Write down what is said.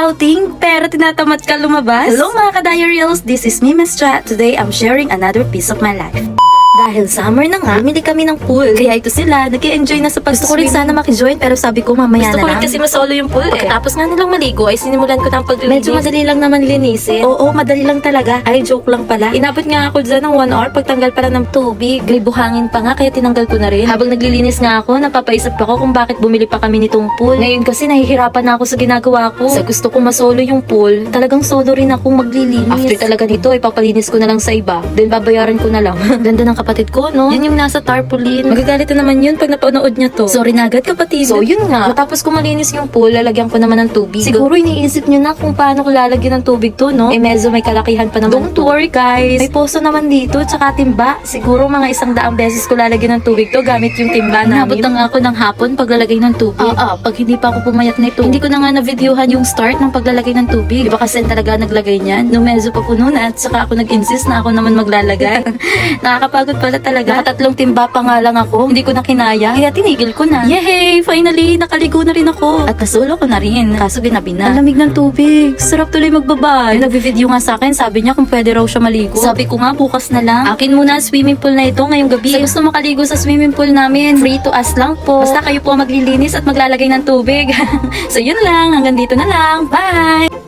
outing pero tinatamad ka lumabas? Hello mga ka-diaryals, this is me, Miss Chat. Today, I'm sharing another piece of my life. Dahil summer na nga, bumili kami ng pool. Kaya ito sila, nag-i-enjoy na sa pag-swim. Gusto ko rin sana makijoin pero sabi ko mamaya na lang. Gusto ko rin kasi masolo yung pool Pagkatapos nga nilang maligo ay sinimulan ko ng paglilinis. Medyo madali lang naman linisin. Oo, madali lang talaga. Ay, joke lang pala. Inabot nga ako dyan ng 1 hour pagtanggal pala ng tubig. May buhangin pa nga kaya tinanggal ko na rin. Habang naglilinis nga ako, napapaisip ako kung bakit bumili pa kami nitong pool. Ngayon kasi nahihirapan na ako sa ginagawa ko. Sa gusto ko masolo yung pool, talagang solo rin akong maglilinis. After talaga nito, ipapalinis ko na lang sa iba. Then babayaran ko na lang. Ganda ng kapatid ko, no? Yun yung nasa tarpaulin. Magagalit na naman yun pag napanood niya to. Sorry na agad, kapatid. So, yun nga. Matapos ko malinis yung pool, lalagyan ko naman ng tubig. Siguro iniisip niyo na kung paano ko lalagyan ng tubig to, no? Eh, medyo may kalakihan pa naman. Don't worry, guys. May poso naman dito, tsaka timba. Siguro mga 100 beses ko lalagyan ng tubig to gamit yung timba namin. Nabot na nga ako ng hapon paglalagay ng tubig. Pag hindi pa ako pumayat nito. Hindi ko na nga na-videohan yung start ng paglalagay ng tubig. Iba kasi talaga naglagay niyan. Nung medyo pa puno na, at saka ako nag-insist na ako naman maglalagay. Nakakapagod pala talaga. Nakatatlong timba pa nga lang ako. Hindi ko na kinaya. Kaya tinigil ko na. Yay! Finally, nakaligo na rin ako. At nasulo ko na rin. Kaso ginabi na. Ang lamig ng tubig. Sarap tuloy magbabay. Nag-video nga sa akin. Sabi niya kung pwede raw siya maligo. Sabi ko nga, bukas na lang. Akin muna ang swimming pool na ito ngayong gabi. Sa gusto makaligo sa swimming pool namin, free to us lang po. Basta kayo po maglilinis at maglalagay ng tubig. So yun lang. Hanggang dito na lang. Bye!